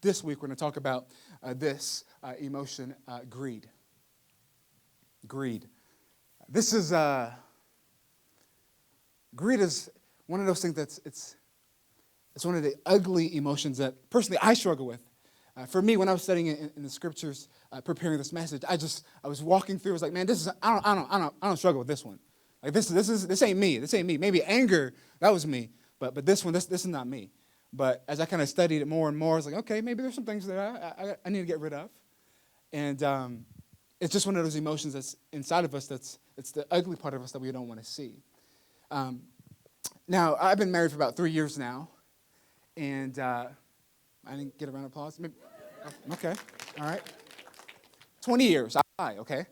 this week we're going to talk about this emotion, greed. Greed. This is, greed is one of those things it's one of the ugly emotions that personally I struggle with. For me, when I was studying in the scriptures, preparing this message, I was walking through. I was like, man, I don't struggle with this one. Like this ain't me. This ain't me. Maybe anger, that was me, but this one, this is not me. But as I kind of studied it more and more, I was like, okay, maybe there's some things that I need to get rid of, and it's just one of those emotions that's inside of us. It's the ugly part of us that we don't want to see. Now, I've been married for about 3 years now, and I didn't get a round of applause. Maybe, okay, all right. 20 years, okay.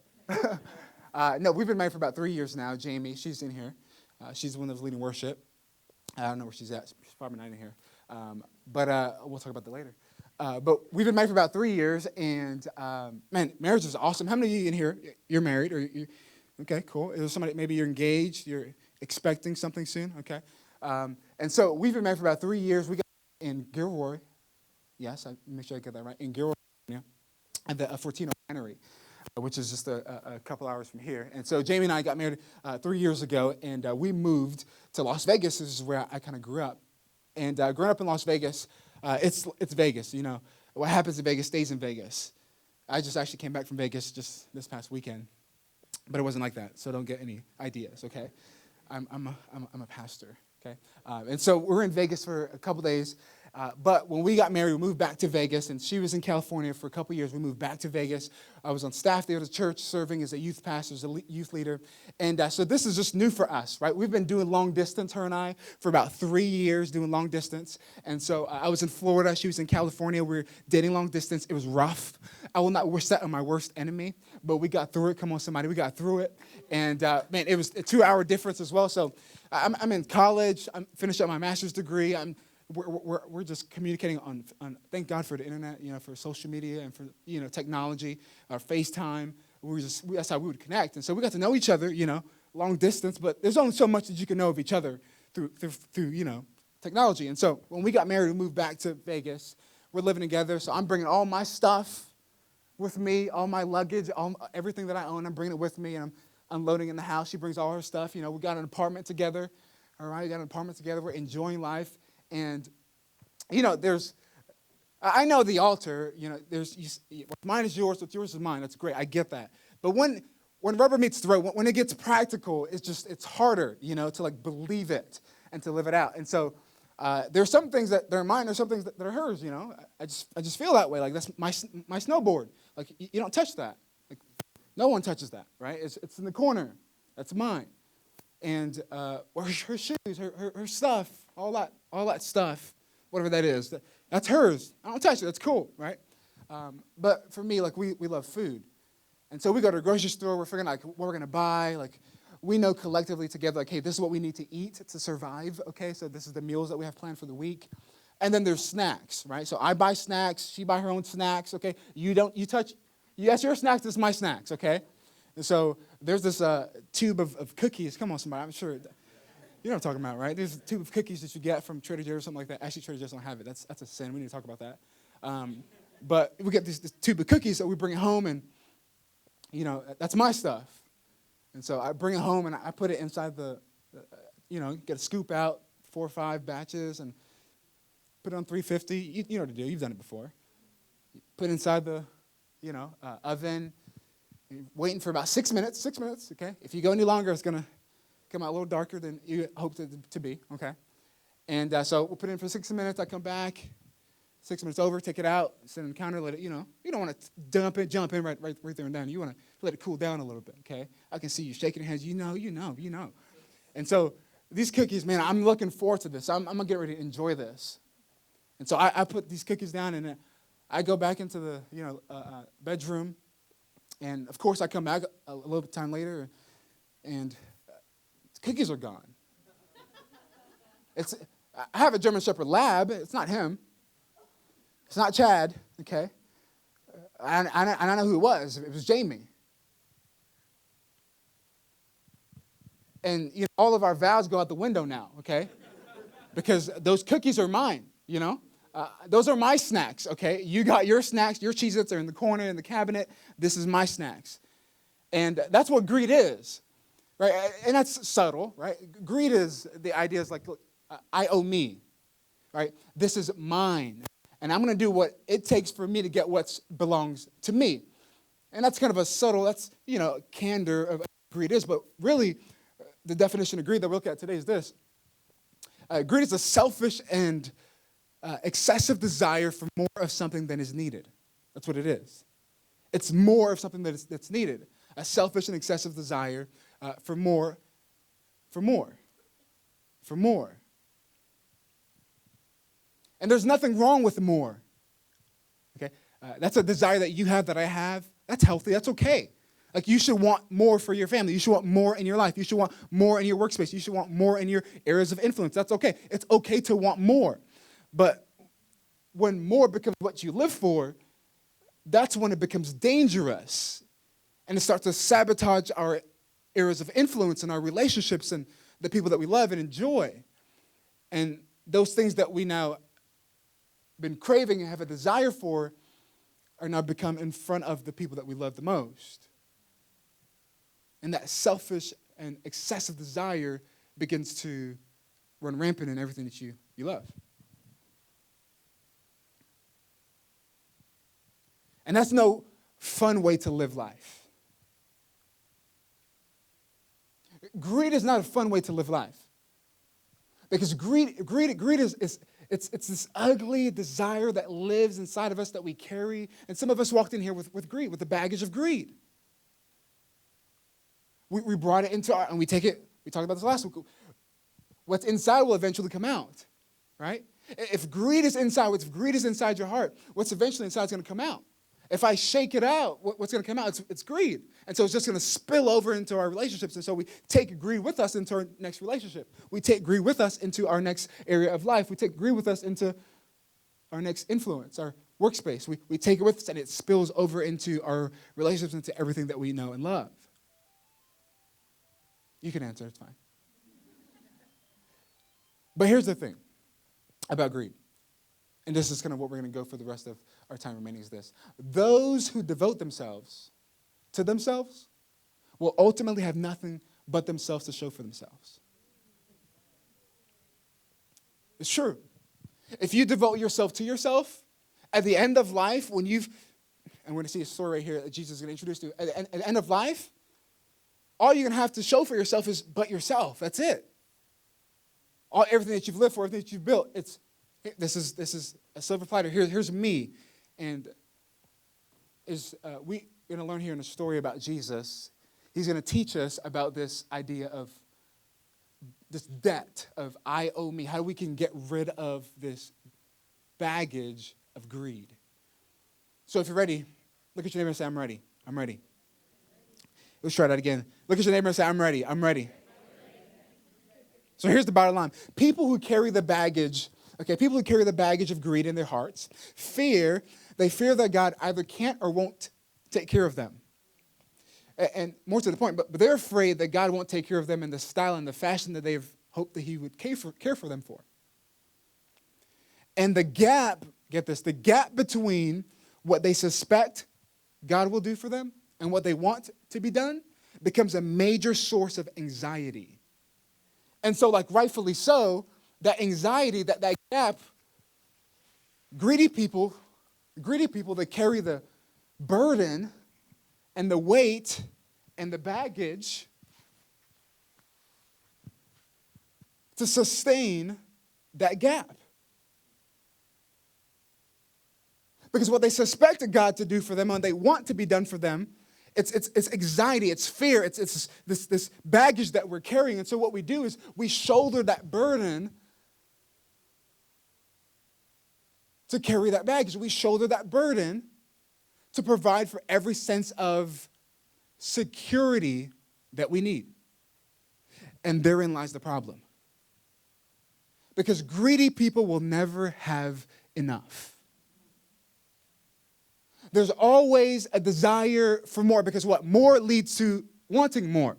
No, we've been married for about 3 years now. Jamie, she's in here. She's the one that was leading worship. I don't know where she's at. She's probably not in here. But we'll talk about that later. But we've been married for about 3 years, and man, marriage is awesome. How many of you in here, you're married? Okay, cool. Is there somebody, maybe you're engaged, you're expecting something soon? Okay. And so we've been married for about 3 years. We got in Gilroy. Yes, I make sure I get that right. In Gilroy, at the Fortino Winery, which is just a couple hours from here. And so Jamie and I got married 3 years ago, and we moved to Las Vegas. This is where I kind of grew up. And growing up in Las Vegas, it's Vegas. You know, what happens in Vegas stays in Vegas. I just actually came back from Vegas just this past weekend, but it wasn't like that. So don't get any ideas, okay? I'm a pastor, okay? And so we're in Vegas for a couple days. But when we got married, we moved back to Vegas, and she was in California for a couple years. We moved back to Vegas. I was on staff there at the church, serving as a youth pastor, as a youth leader. And so this is just new for us, right? We've been doing long distance, her and I, for about 3 years, doing long distance. And so I was in Florida. She was in California. We were dating long distance. It was rough. I will not wish that on my worst enemy, but we got through it. Come on, somebody. We got through it. And, man, it was a 2-hour difference as well. So I'm in college. I'm finished up my master's degree. We're just communicating on thank God for the internet, you know, for social media and for, you know, technology, or FaceTime. That's how we would connect. And so we got to know each other, you know, long distance, but there's only so much that you can know of each other through you know, technology. And so when we got married, we moved back to Vegas. We're living together, so I'm bringing all my stuff with me, all my luggage, everything that I own, I'm bringing it with me, and I'm unloading in the house. She brings all her stuff. You know, we got an apartment together, all right? We got an apartment together. We're enjoying life. And, you know, I know the altar, you know, what's mine is yours, what's yours is mine. That's great. I get that. But when rubber meets the road, when it gets practical, it's harder, you know, to like believe it and to live it out. And so there's some things that are mine, there's some things that are hers, you know. I just feel that way. Like that's my snowboard. Like you don't touch that. Like no one touches that, right? It's in the corner. That's mine. And or her shoes, her stuff, all that stuff, whatever that is, that's hers. I don't touch it. That's cool, right? But for me, like we love food, and so we go to the grocery store. We're figuring like what we're gonna buy. Like we know collectively together, like, hey, this is what we need to eat to survive. Okay, so this is the meals that we have planned for the week, and then there's snacks, right? So I buy snacks. She buy her own snacks. Okay, you touch. Yes, your snacks. This is my snacks. Okay. And so there's this tube of cookies. Come on, somebody. I'm sure you know what I'm talking about, right? There's a tube of cookies that you get from Trader Joe's or something like that. Actually, Trader Joe's don't have it. That's a sin. We need to talk about that. But we get this tube of cookies that we bring it home, and, you know, that's my stuff. And so I bring it home, and I put it inside you know, get a scoop out, 4 or 5 batches, and put it on 350. You know what to do. You've done it before. Put it inside the, you know, oven. You're waiting for about 6 minutes. 6 minutes, okay? If you go any longer, it's going to come out a little darker than you hoped it to be, okay? And so we'll put it in for 6 minutes. I come back. 6 minutes over, take it out, sit on the counter, let it, you know. You don't want to jump in right there and then. You want to let it cool down a little bit, okay? I can see you shaking your heads. You know. And so these cookies, man, I'm looking forward to this. I'm going to get ready to enjoy this. And so I put these cookies down, and I go back into the, you know, bedroom. And, of course, I come back a little bit time later, and the cookies are gone. I have a German Shepherd lab. It's not him. It's not Chad, okay? And I know who it was. It was Jamie. And, you know, all of our vows go out the window now, okay? Because those cookies are mine, you know? those are my snacks, okay? You got your snacks, your Cheez-Its are in the corner, in the cabinet. This is my snacks. And that's what greed is, right? And that's subtle, right? Greed is, the idea is like, look, I owe me, right? This is mine. And I'm going to do what it takes for me to get what belongs to me. And that's kind of a subtle, that's, candor of greed is. But really, the definition of greed that we'll look at today is this. Greed is a selfish and excessive desire for more of something than is needed. That's what it is. It's more of something that's needed. A selfish and excessive desire for more. And there's nothing wrong with more. Okay? That's a desire that you have, that I have. That's healthy. That's okay. Like, you should want more for your family. You should want more in your life. You should want more in your workspace. You should want more in your areas of influence. That's okay. It's okay to want more. But when more becomes what you live for, that's when it becomes dangerous. And it starts to sabotage our areas of influence and our relationships and the people that we love and enjoy. And those things that we now been craving and have a desire for are now become in front of the people that we love the most. And that selfish and excessive desire begins to run rampant in everything that you love. And that's no fun way to live life. Greed is not a fun way to live life. Because greed is it's this ugly desire that lives inside of us that we carry. And some of us walked in here with greed, with the baggage of greed. We brought it into and we take it, we talked about this last week. What's inside will eventually come out, right? If greed is inside your heart, what's eventually inside is going to come out. If I shake it out, what's going to come out? It's greed. And so it's just going to spill over into our relationships. And so we take greed with us into our next relationship. We take greed with us into our next area of life. We take greed with us into our next influence, our workspace. We take it with us and it spills over into our relationships, into everything that we know and love. You can answer, it's fine. But here's the thing about greed. And this is kind of what we're going to go for the rest of our time remaining, is this. Those who devote themselves to themselves will ultimately have nothing but themselves to show for themselves. It's true. If you devote yourself to yourself, at the end of life, and we're going to see a story right here that Jesus is going to introduce to you. At the end of life, all you're going to have to show for yourself is but yourself. That's it. Everything that you've lived for, everything that you've built, this is a silver platter. Here's me. And we're going to learn here in a story about Jesus. He's going to teach us about this idea of this debt of I owe me, how we can get rid of this baggage of greed. So if you're ready, look at your neighbor and say, I'm ready. I'm ready. Let's try that again. Look at your neighbor and say, I'm ready. I'm ready. So here's the bottom line. People who carry the baggage of greed in their hearts, they fear that God either can't or won't take care of them. And more to the point, but they're afraid that God won't take care of them in the style and the fashion that they've hoped that he would care for them for. And the gap, get this, the gap between what they suspect God will do for them and what they want to be done becomes a major source of anxiety. And so, like rightfully so, that anxiety, that gap, greedy people that carry the burden and the weight and the baggage to sustain that gap. Because what they suspected God to do for them and they want to be done for them, it's anxiety, it's fear, it's this baggage that we're carrying. And so what we do is we shoulder that burden to carry that baggage. We shoulder that burden to provide for every sense of security that we need. And therein lies the problem. Because greedy people will never have enough. There's always a desire for more, because what? More leads to wanting more.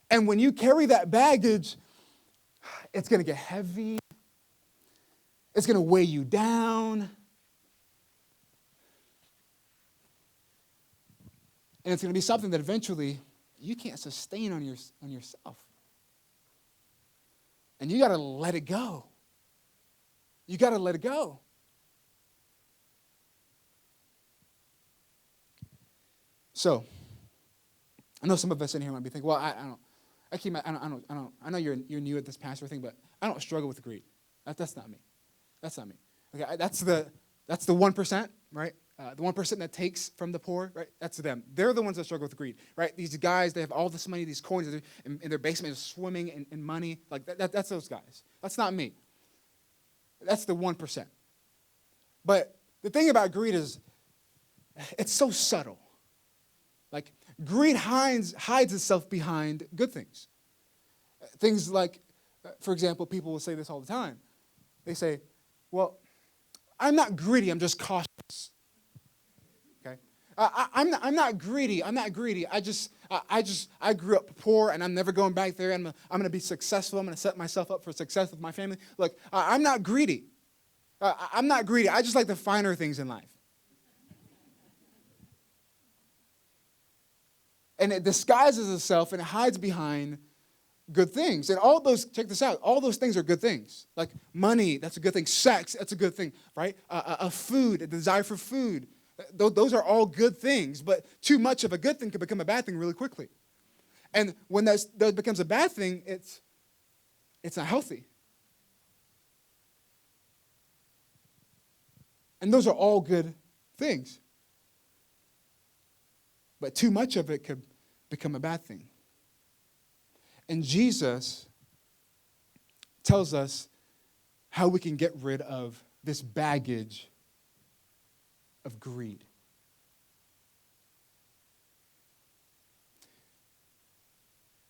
And when you carry that baggage, it's going to get heavy. It's going to weigh you down. And it's going to be something that eventually you can't sustain on yourself. And you got to let it go. You got to let it go. So, I know some of us in here might be thinking, well, I know you're new at this pastor thing, but I don't struggle with greed. That's not me. That's not me. Okay, that's the 1%, right? The 1% that takes from the poor, right? That's them. They're the ones that struggle with greed, right? These guys, they have all this money, these coins in their basement, is swimming in money. Like that's those guys. That's not me. That's the 1%. But the thing about greed is, it's so subtle. Like greed hides itself behind good things. Things like, for example, people will say this all the time. They say, well, I'm not greedy, I'm just cautious. Okay? I'm not greedy. I'm not greedy. I grew up poor, and I'm never going back there. I'm going to be successful. I'm going to set myself up for success with my family. Look, I'm not greedy. I'm not greedy. I just like the finer things in life. And it disguises itself and it hides behind good things. And all those, check this out, all those things are good things. Like money, that's a good thing. Sex, that's a good thing, right? Food, a desire for food. Those are all good things, but too much of a good thing can become a bad thing really quickly. And when that becomes a bad thing, it's not healthy. And those are all good things. But too much of it could become a bad thing. And Jesus tells us how we can get rid of this baggage of greed.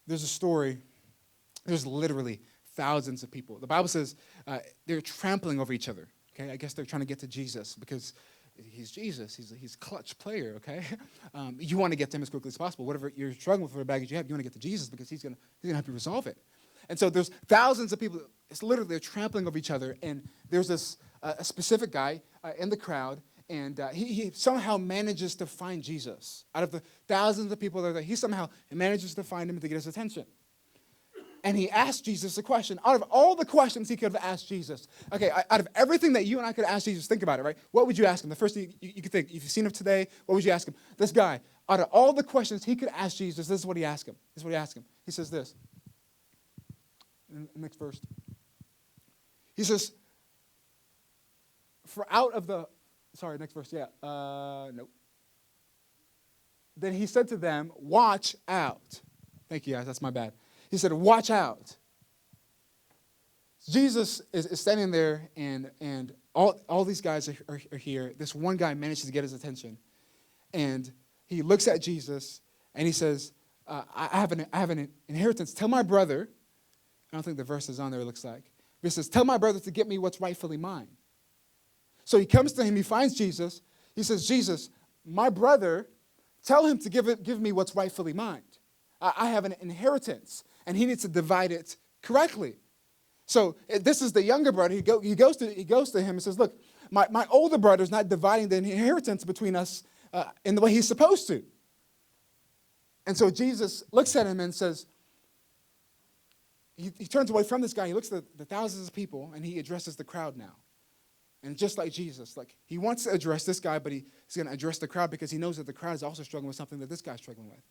There's a story, there's literally thousands of people. The Bible says they're trampling over each other. Okay, I guess they're trying to get to Jesus because he's Jesus. He's a clutch player, okay? You want to get to him as quickly as possible. Whatever you're struggling with, whatever baggage you have, you want to get to Jesus because he's gonna help you resolve it. And so there's thousands of people. It's literally they're trampling over each other. And there's this a specific guy in the crowd, and he somehow manages to find Jesus. Out of the thousands of people that are there, he somehow manages to find him to get his attention. And he asked Jesus a question. Out of all the questions he could have asked Jesus, okay, out of everything that you and I could ask Jesus, think about it, right? What would you ask him? The first thing you could think, if you've seen him today, what would you ask him? This guy, out of all the questions he could ask Jesus, this is what he asked him. This is what he asked him. He says this. Next verse. He says, next verse, yeah. Nope. Then he said to them, watch out. Thank you, guys, that's my bad. He said, watch out. Jesus is standing there, and all these guys are here. This one guy manages to get his attention. And he looks at Jesus, and he says, I have an inheritance. Tell my brother. I don't think the verse is on there, it looks like. But he says, tell my brother to get me what's rightfully mine. So he comes to him, he finds Jesus. He says, Jesus, my brother, tell him to give me what's rightfully mine. I have an inheritance, and he needs to divide it correctly. So this is the younger brother. He goes to him and says, look, my older brother's not dividing the inheritance between us in the way he's supposed to. And so Jesus looks at him and says, he turns away from this guy. He looks at the thousands of people, and he addresses the crowd now. And just like Jesus, like he wants to address this guy, but he's going to address the crowd because he knows that the crowd is also struggling with something that this guy's struggling with.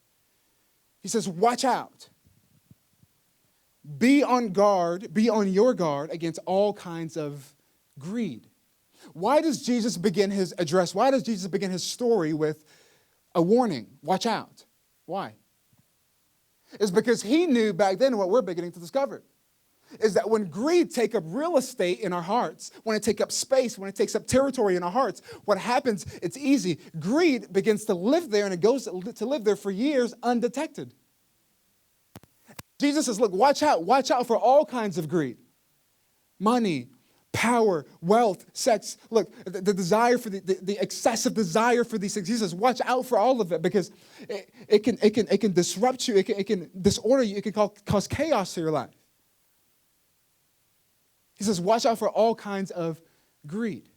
He says, watch out. Be on your guard against all kinds of greed. Why does Jesus begin his address? Why does Jesus begin his story with a warning? Watch out. Why? It's because he knew back then what we're beginning to discover. Is that when greed takes up real estate in our hearts, when it takes up space, when it takes up territory in our hearts, what happens, it's easy. Greed begins to live there, and it goes to live there for years undetected. Jesus says, look, watch out for all kinds of greed. Money, power, wealth, sex. Look, the desire for the excessive desire for these things. He says, watch out for all of it because it can disrupt you, it can disorder you, it can cause chaos to your life. He says, watch out for all kinds of greed.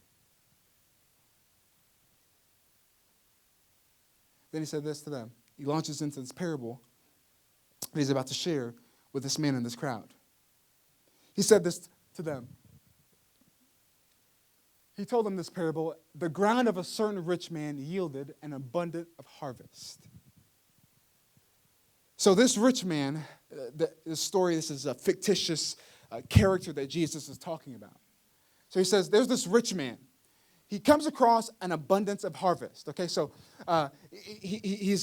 Then he said this to them. He launches into this parable that he's about to share with this man in this crowd. He said this to them. He told them this parable. The ground of a certain rich man yielded an abundant of harvest. So this rich man, this story, this is a fictitious character that Jesus is talking about. So he says, there's this rich man. He comes across an abundance of harvest. Okay, so he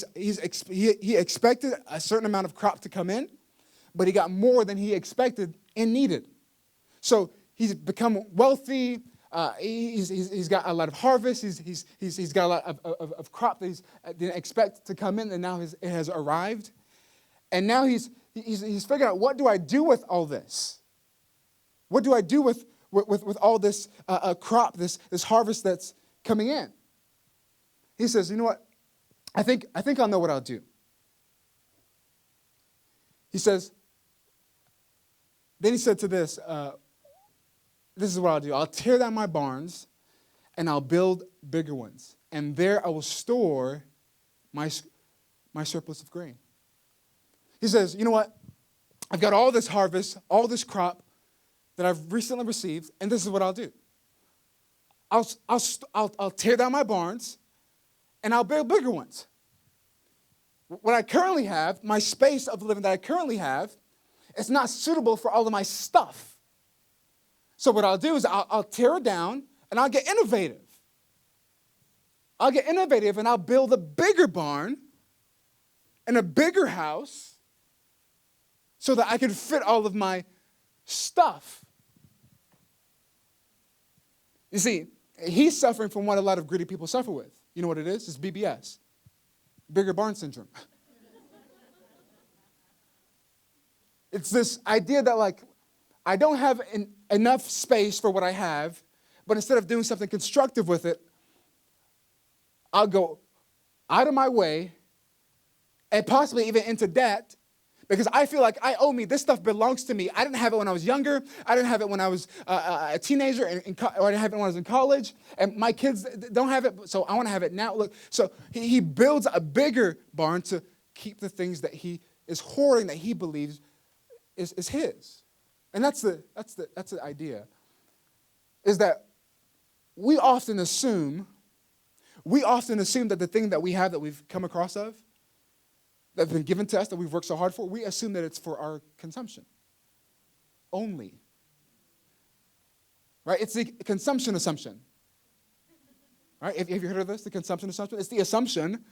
expected a certain amount of crop to come in, but he got more than he expected and needed. So he's become wealthy. He's got a lot of harvest. He's got a lot of crop that he didn't expect to come in, and now it has arrived. And now he's figuring out, what do I do with all this? What do I do with all this crop, this harvest that's coming in? He says, you know what? I think I'll know what I'll do. He says, then he said to this is what I'll do. I'll tear down my barns and I'll build bigger ones. And there I will store my surplus of grain. He says, you know what? I've got all this harvest, all this crop that I've recently received, and this is what I'll do. I'll tear down my barns, and I'll build bigger ones. What I currently have, my space of living that I currently have, is not suitable for all of my stuff. So what I'll do is I'll tear it down, and I'll get innovative. And I'll build a bigger barn and a bigger house so that I can fit all of my stuff. You see, he's suffering from what a lot of greedy people suffer with. You know what it is? It's BBS, bigger barn syndrome. It's this idea that, I don't have enough space for what I have, but instead of doing something constructive with it, I'll go out of my way and possibly even into debt, because I feel like this stuff belongs to me. I didn't have it when I was younger. I didn't have it when I was a teenager, or I didn't have it when I was in college. And my kids don't have it, so I want to have it now. Look, so he builds a bigger barn to keep the things that he is hoarding, that he believes is his. And that's the idea. Is that we often assume that the thing that we have, that we've come across of, that's been given to us, that we've worked so hard for, we assume that it's for our consumption only. Right? It's the consumption assumption. Right? Have you heard of this, the consumption assumption? It's the assumption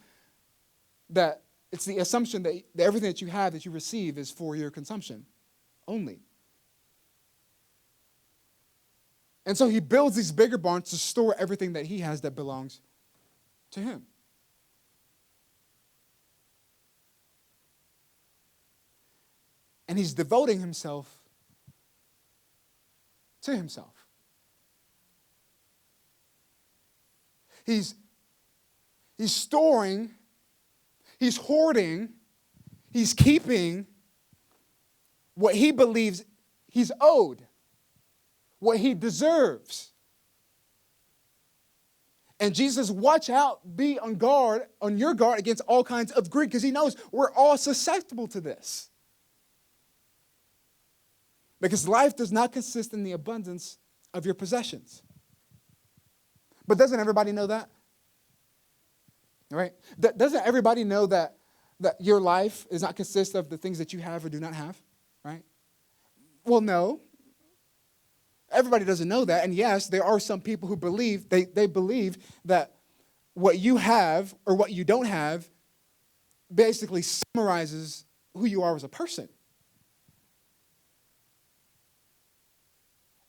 that everything that you have, that you receive, is for your consumption only. And so he builds these bigger barns to store everything that he has that belongs to him. And he's devoting himself to himself. He's storing, he's hoarding, he's keeping what he believes he's owed, what he deserves. And Jesus, watch out, be on your guard against all kinds of greed, because he knows we're all susceptible to this. Because life does not consist in the abundance of your possessions. But doesn't everybody know that? Right? Doesn't everybody know that your life does not consist of the things that you have or do not have? Right? Well, no. Everybody doesn't know that. And yes, there are some people who believe, they believe that what you have or what you don't have basically summarizes who you are as a person.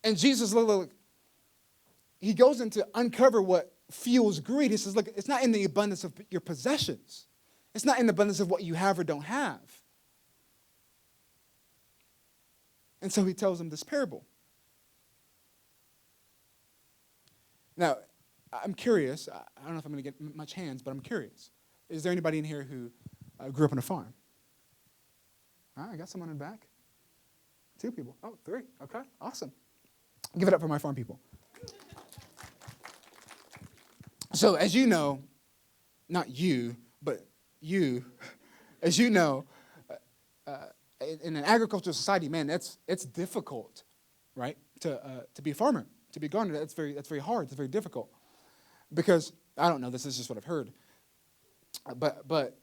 And Jesus, look, he goes in to uncover what fuels greed. He says, look, it's not in the abundance of your possessions. It's not in the abundance of what you have or don't have. And so he tells them this parable. Now, I'm curious. I don't know if I'm going to get much hands, but I'm curious. Is there anybody in here who grew up on a farm? All right, I got someone in the back. 2 people. Oh, 3. Okay, awesome. Give it up for my farm people. So as you know, not you, but you, as you know, in an agricultural society, man, it's difficult, right? To be a farmer, to be a gardener. That's very hard. It's very difficult because I don't know. This is just what I've heard. But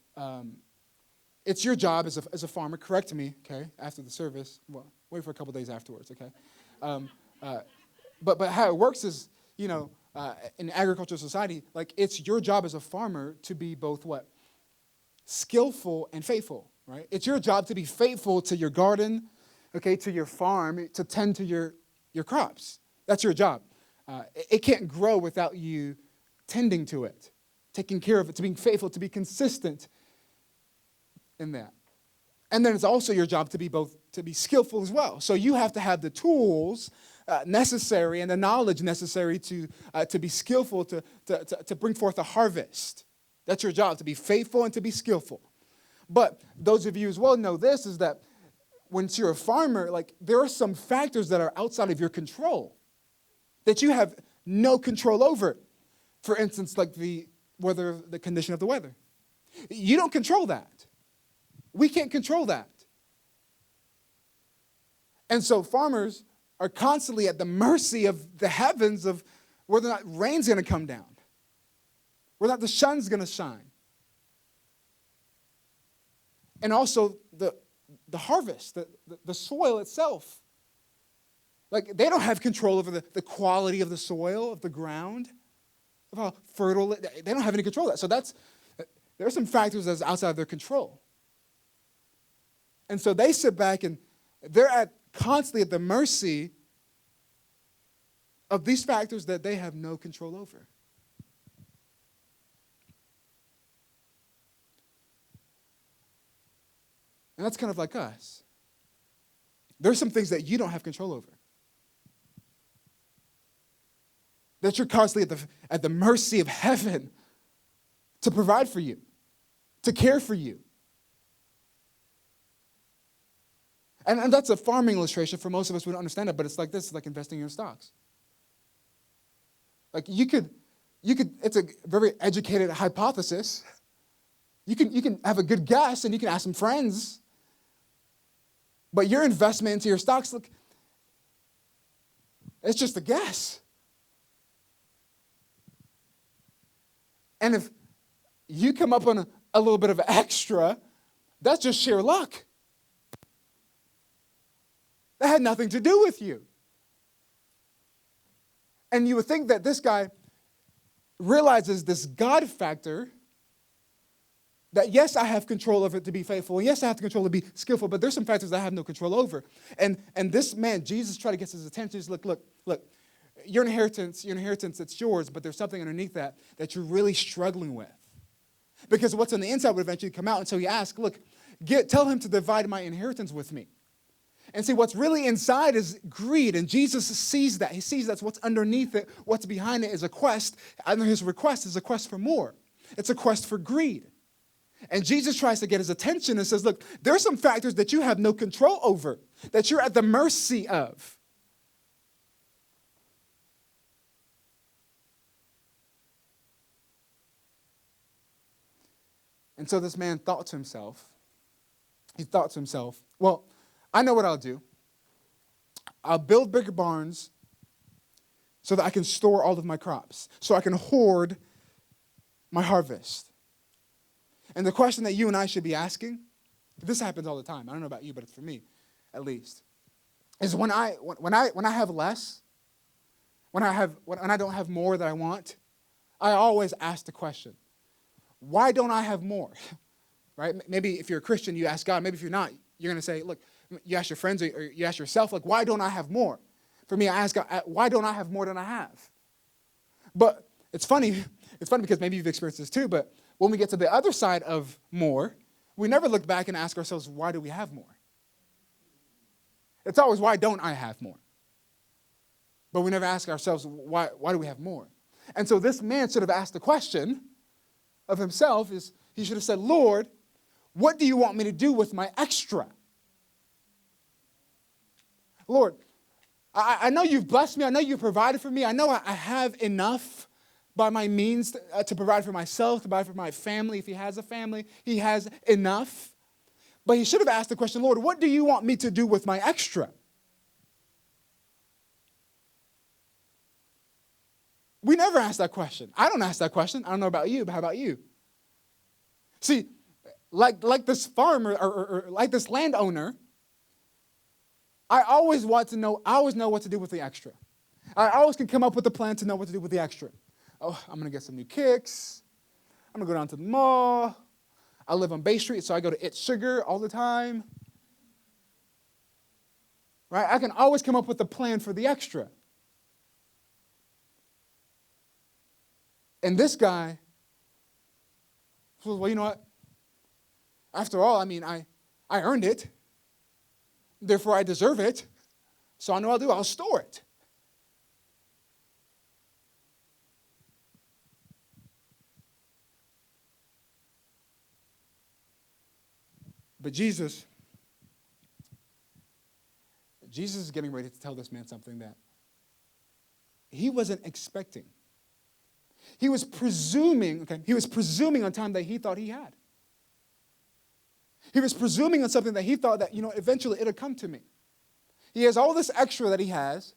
it's your job as a farmer. Correct me, okay? After the service, well, wait for a couple days afterwards, okay? But how it works is, in agricultural society, like it's your job as a farmer to be both what? Skillful and faithful, right? It's your job to be faithful to your garden, okay, to your farm, to tend to your crops. That's your job. It can't grow without you tending to it, taking care of it, to being faithful, to be consistent in that. And then it's also your job to be skillful as well. So you have to have the tools necessary and the knowledge necessary to be skillful, to bring forth a harvest. That's your job, to be faithful and to be skillful. But those of you as well know this, is that once you're a farmer, like there are some factors that are outside of your control that you have no control over. For instance, like the condition of the weather. You don't control that. We can't control that. And so farmers are constantly at the mercy of the heavens, of whether or not rain's going to come down, whether or not the sun's going to shine. And also the harvest, the soil itself. Like they don't have control over the quality of the soil, of the ground, of how fertile they don't have any control of that. So there are some factors that's outside of their control. And so they sit back and they're constantly at the mercy of these factors that they have no control over. And that's kind of like us. There's some things that you don't have control over. That you're constantly at the mercy of heaven to provide for you, to care for you. And that's a farming illustration. For most of us, we don't understand it, but it's like this. It's like investing in your stocks. Like you could, it's a very educated hypothesis. You can have a good guess and you can ask some friends. But your investment into your stocks, look, it's just a guess. And if you come up on a little bit of extra, that's just sheer luck. That had nothing to do with you. And you would think that this guy realizes this God factor, that yes, I have control of it to be faithful, and yes, I have the control to be skillful, but there's some factors I have no control over. And this man, Jesus, tried to get his attention. He's look, your inheritance, it's yours, but there's something underneath that you're really struggling with. Because what's on the inside would eventually come out. And so he asked, look, tell him to divide my inheritance with me. And see, what's really inside is greed, and Jesus sees that. He sees that's what's underneath it. What's behind it is a quest, and his request is a quest for more. It's a quest for greed. And Jesus tries to get his attention and says, look, there are some factors that you have no control over, that you're at the mercy of. And so this man thought to himself, well, I know what I'll do. I'll build bigger barns so that I can store all of my crops, so I can hoard my harvest. And the question that you and I should be asking, this happens all the time. I don't know about you, but it's for me, at least, is when I have less, when I don't have more that I want, I always ask the question, why don't I have more? Right? Maybe if you're a Christian, you ask God. Maybe if you're not, you're going to say, look, you ask your friends or you ask yourself, like, why don't I have more? For me, I ask God, why don't I have more than I have? But it's funny because maybe you've experienced this too, but when we get to the other side of more, we never look back and ask ourselves, why do we have more? It's always, why don't I have more? But we never ask ourselves, why do we have more? And so this man should have asked the question of himself, is he should have said, Lord, what do you want me to do with my extra? Lord, I know you've blessed me. I know you've provided for me. I know I have enough by my means to provide for myself, to provide for my family. If he has a family, he has enough. But he should have asked the question, Lord, what do you want me to do with my extra? We never ask that question. I don't ask that question. I don't know about you, but how about you? See, like this farmer or like this landowner, I always know what to do with the extra. I always can come up with a plan to know what to do with the extra. Oh, I'm going to get some new kicks. I'm going to go down to the mall. I live on Bay Street, so I go to It's Sugar all the time. Right? I can always come up with a plan for the extra. And this guy, well, you know what? After all, I mean, I earned it. Therefore, I deserve it. So I know what I'll do. I'll store it. But Jesus is getting ready to tell this man something that he wasn't expecting. He was presuming on time that he thought he had. He was presuming on something that he thought that, eventually it'll come to me. He has all this extra that he has,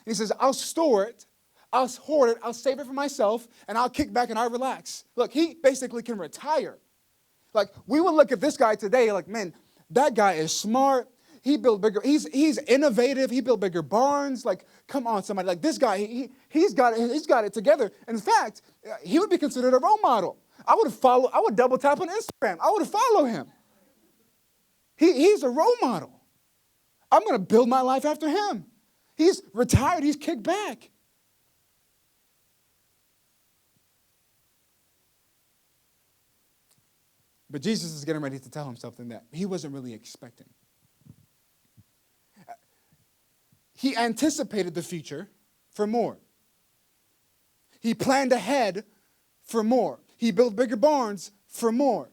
and he says, I'll store it, I'll hoard it, I'll save it for myself, and I'll kick back and I'll relax. Look, he basically can retire. Like, we would look at this guy today like, man, that guy is smart. He built bigger, he's innovative. He built bigger barns. Like, come on, somebody. Like, this guy, he's got it together. In fact, he would be considered a role model. I would double tap on Instagram. I would follow him. He's a role model. I'm going to build my life after him. He's retired. He's kicked back. But Jesus is getting ready to tell him something that he wasn't really expecting. He anticipated the future for more. He planned ahead for more. He built bigger barns for more.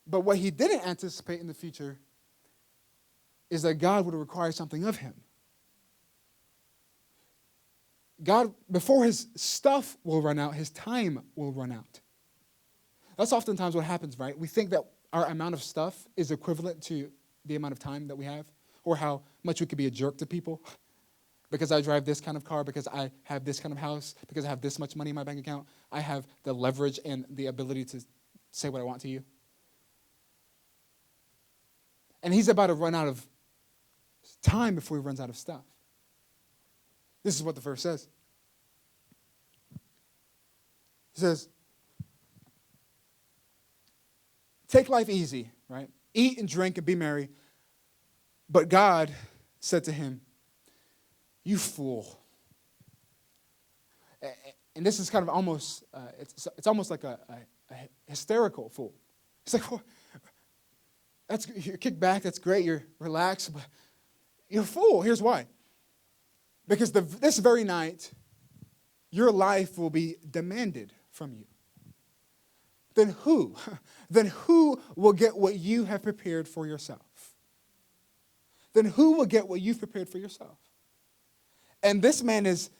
But what he didn't anticipate in the future is that God would require something of him. God, before his stuff will run out, his time will run out. That's oftentimes what happens, right? We think that our amount of stuff is equivalent to the amount of time that we have, or how much we could be a jerk to people. Because I drive this kind of car, because I have this kind of house, because I have this much money in my bank account, I have the leverage and the ability to say what I want to you. And he's about to run out of time before he runs out of stuff. This is what the verse says. It says, take life easy, right? Eat and drink and be merry. But God said to him, you fool. And this is kind of almost, it's almost like a hysterical fool. It's like, well, you're kicked back, that's great, you're relaxed, but you're a fool. Here's why. Because this very night, your life will be demanded from you. Then who? Then who will get what you have prepared for yourself? Then who will get what you've prepared for yourself? And this man is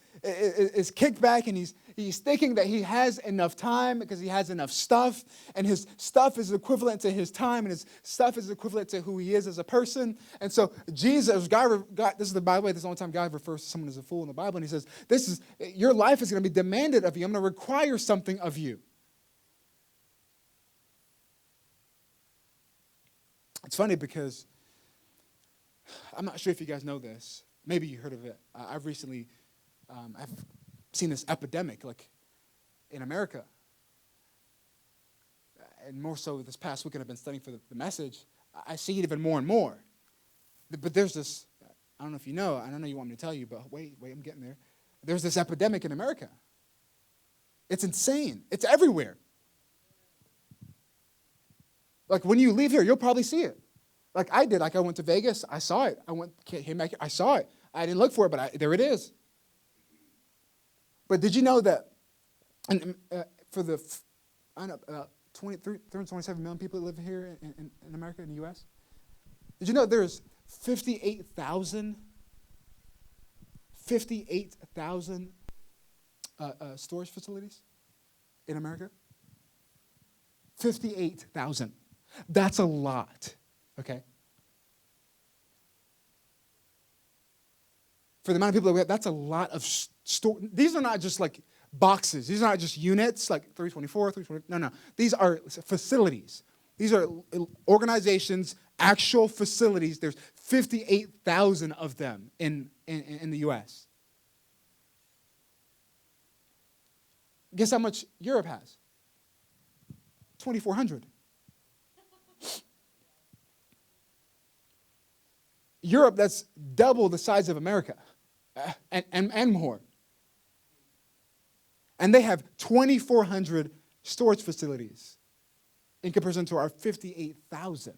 kicked back, and he's thinking that he has enough time because he has enough stuff, and his stuff is equivalent to his time, and his stuff is equivalent to who he is as a person. And so Jesus, God, this is by the way, this is the only time God refers to someone as a fool in the Bible, and he says, your life is going to be demanded of you. I'm going to require something of you. It's funny because I'm not sure if you guys know this. Maybe you heard of it. I've recently I've seen this epidemic, like, in America. And more so this past weekend I've been studying for the message. I see it even more and more. But there's this, I don't know if you know, I don't know you want me to tell you, but wait, I'm getting there. There's this epidemic in America. It's insane. It's everywhere. Like, when you leave here, you'll probably see it. Like I did. Like, I went to Vegas. I saw it. Came back here. I saw it. I didn't look for it, but there it is. But did you know that for the, I don't know, about 327 million people that live here in America, in the U.S., Did you know there's 58,000 storage facilities in America? 58,000. That's a lot, okay? For the amount of people that we have, that's a lot of store. These are not just like boxes. These are not just units like 324, 320. No. These are facilities. These are organizations, actual facilities. There's 58,000 of them in the U.S. Guess how much Europe has? 2,400. Europe, that's double the size of America and more. And they have 2,400 storage facilities in comparison to our 58,000.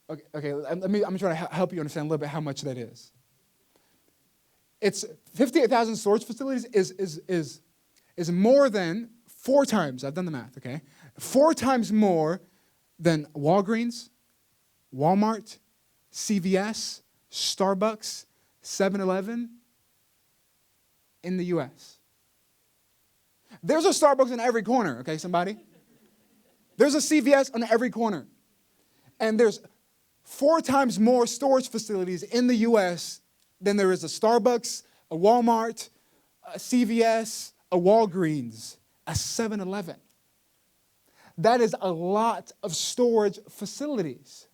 Okay. I'm trying to help you understand a little bit how much that is. It's 58,000 storage facilities is more than 4 times. I've done the math. Okay, 4 times more than Walgreens, Walmart, CVS, Starbucks, 7-Eleven in the U.S. There's a Starbucks in every corner, okay, somebody? There's a CVS on every corner. And there's 4 times more storage facilities in the U.S. than there is a Starbucks, a Walmart, a CVS, a Walgreens, a 7-Eleven. That is a lot of storage facilities.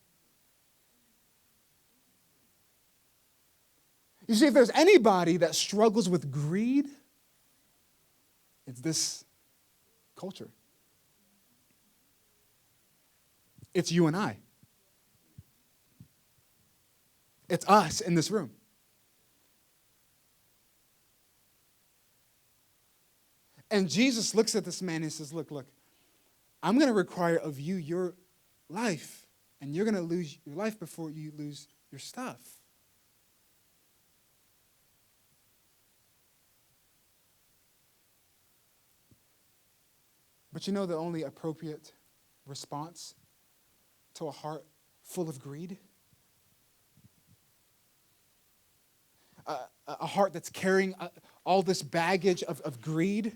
You see, if there's anybody that struggles with greed, it's this culture. It's you and I. It's us in this room. And Jesus looks at this man and says, look, I'm going to require of you your life, and you're going to lose your life before you lose your stuff. But you know the only appropriate response to a heart full of greed? A heart that's carrying all this baggage of greed?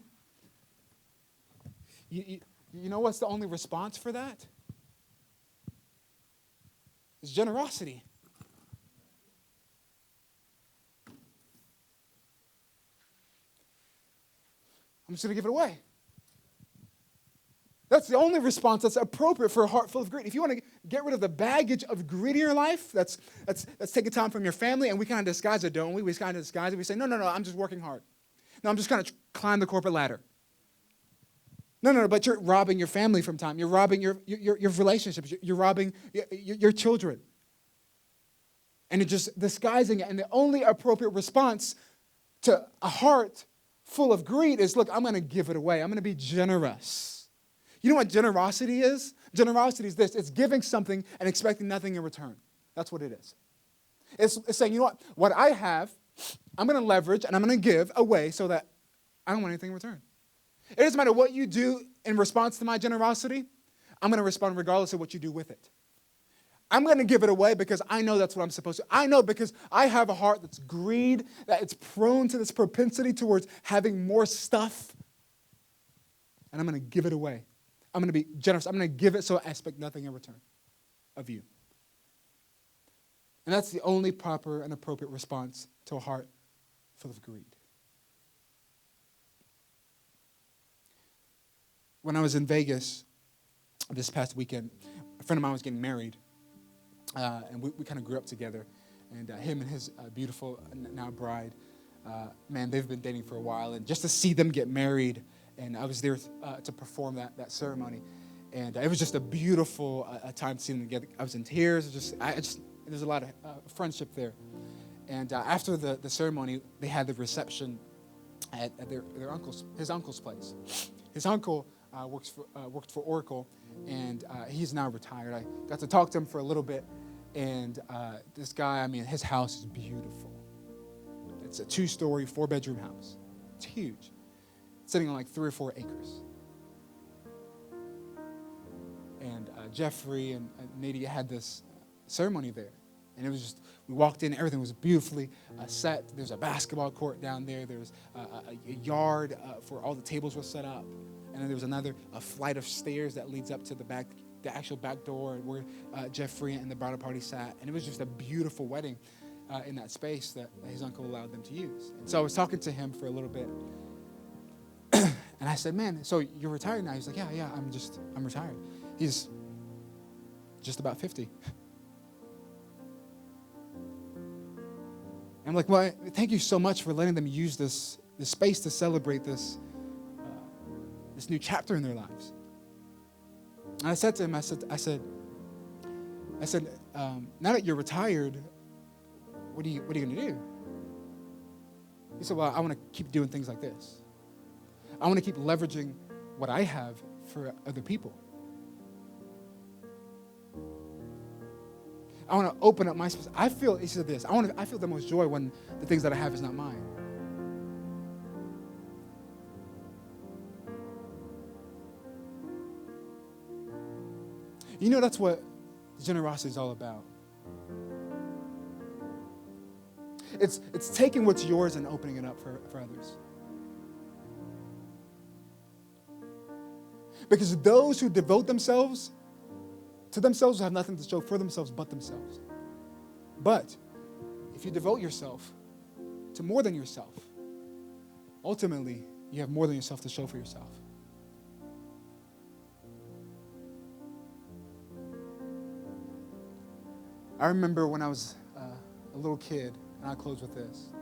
You know what's the only response for that? It's generosity. I'm just going to give it away. That's the only response that's appropriate for a heart full of greed. If you want to get rid of the baggage of greed in your life, that's taking time from your family, and we kind of disguise it, don't we? We kind of disguise it. We say, no, I'm just working hard. No, I'm just going to climb the corporate ladder. No, but you're robbing your family from time. You're robbing your relationships. You're robbing your children. And you're just disguising it. And the only appropriate response to a heart full of greed is, look, I'm going to give it away. I'm going to be generous. You know what generosity is? Generosity is this. It's giving something and expecting nothing in return. That's what it is. It's saying, you know what I have, I'm going to leverage and I'm going to give away so that I don't want anything in return. It doesn't matter what you do in response to my generosity. I'm going to respond regardless of what you do with it. I'm going to give it away because I know that's what I'm supposed to. I know because I have a heart that's greed, that it's prone to this propensity towards having more stuff. And I'm going to give it away. I'm going to be generous. I'm going to give it so I expect nothing in return of you. And that's the only proper and appropriate response to a heart full of greed. When I was in Vegas this past weekend, a friend of mine was getting married, and we kind of grew up together. And him and his beautiful now bride, man, they've been dating for a while. And just to see them get married, and I was there to perform that ceremony, and it was just a beautiful time seeing them together. I was in tears. There's a lot of friendship there. And after the ceremony, they had the reception at his uncle's place. His uncle worked for Oracle, and he's now retired. I got to talk to him for a little bit, and this guy, I mean, his house is beautiful. It's a 2-story, 4-bedroom house. It's huge. sitting on like 3 or 4 acres. And Jeffrey and Nadia had this ceremony there. And it was just, we walked in, everything was beautifully set. There's a basketball court down there. There's a yard for all the tables were set up. And then there was a flight of stairs that leads up to the actual back door where Jeffrey and the bridal party sat. And it was just a beautiful wedding in that space that his uncle allowed them to use. And so I was talking to him for a little bit. And I said, man, so you're retired now? He's like, yeah, I'm retired. He's just about 50. I'm like, well, thank you so much for letting them use this space to celebrate this new chapter in their lives. And I said to him, I said, now that you're retired, what are you going to do? He said, well, I want to keep doing things like this. I want to keep leveraging what I have for other people. I want to open up my space. He said this, I feel the most joy when the things that I have is not mine. You know, that's what generosity is all about. It's taking what's yours and opening it up for others. Because those who devote themselves to themselves have nothing to show for themselves but themselves. But if you devote yourself to more than yourself, ultimately, you have more than yourself to show for yourself. I remember when I was a little kid, and I'll close with this.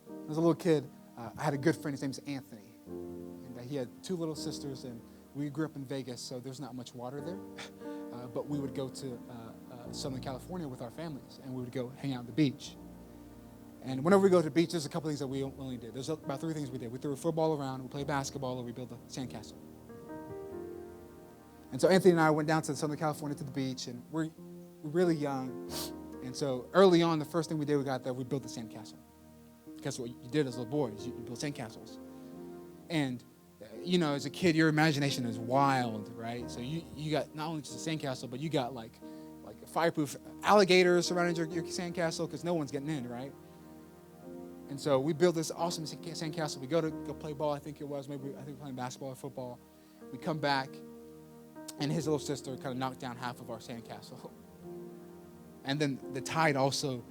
When I was a little kid, I had a good friend, his name is Anthony. And he had 2 little sisters, and we grew up in Vegas, so there's not much water there. But we would go to Southern California with our families, and we would go hang out on the beach. And whenever we go to the beach, there's a couple things that we only did. There's about 3 things we did. We threw a football around, we played basketball, or we built a sandcastle. And so Anthony and I went down to Southern California to the beach, and we're really young. And so early on, the first thing we did, we got there, we built a sandcastle. Because what you did as little boys, you built sandcastles. And you know, as a kid, your imagination is wild, right? So you got not only just a sandcastle, but you got like fireproof alligators surrounding your sandcastle because no one's getting in, right? And so we built this awesome sandcastle. We go play ball, I think it was. Maybe I think we're playing basketball or football. We come back, and his little sister kind of knocked down half of our sandcastle. And then the tide also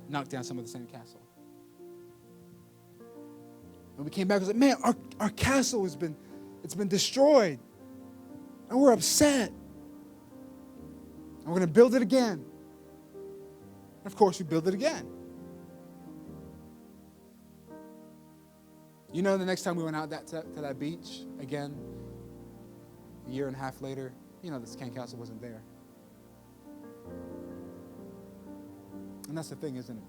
knocked down some of the sandcastle. When we came back, I was like, man, our castle it's been destroyed. And we're upset. And we're going to build it again. And of course, we build it again. You know, the next time we went out to that beach, again, a year and a half later, you know, the sandcastle wasn't there. And that's the thing, isn't it?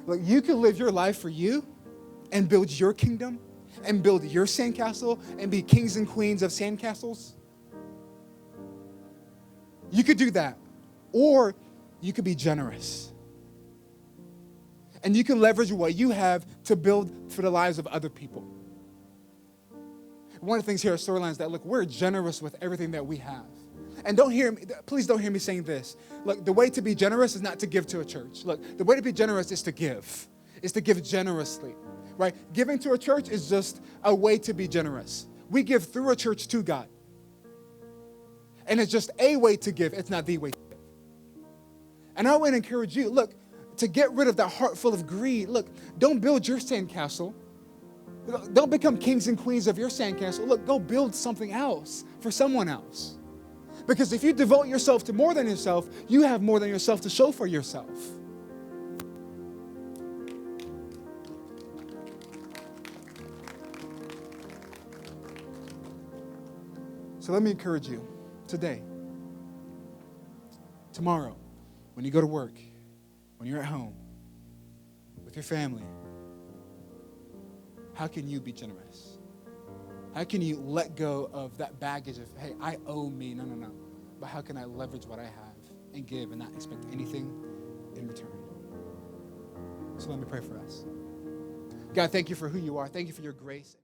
Look, you can live your life for you and build your kingdom and build your sandcastle and be kings and queens of sandcastles. You could do that. Or you could be generous. And you can leverage what you have to build for the lives of other people. One of the things here at Storyline is that, look, we're generous with everything that we have. And please don't hear me saying this. Look, the way to be generous is not to give to a church. Look, the way to be generous is to give generously, right? Giving to a church is just a way to be generous. We give through a church to God. And it's just a way to give. It's not the way to give. And I want to encourage you, look, to get rid of that heart full of greed. Look, don't build your sandcastle. Don't become kings and queens of your sandcastle. Look, go build something else for someone else. Because if you devote yourself to more than yourself, you have more than yourself to show for yourself. So let me encourage you today, tomorrow, when you go to work, when you're at home, with your family, how can you be generous? How can you let go of that baggage of, hey, I owe me, no. But how can I leverage what I have and give and not expect anything in return? So let me pray for us. God, thank you for who you are. Thank you for your grace.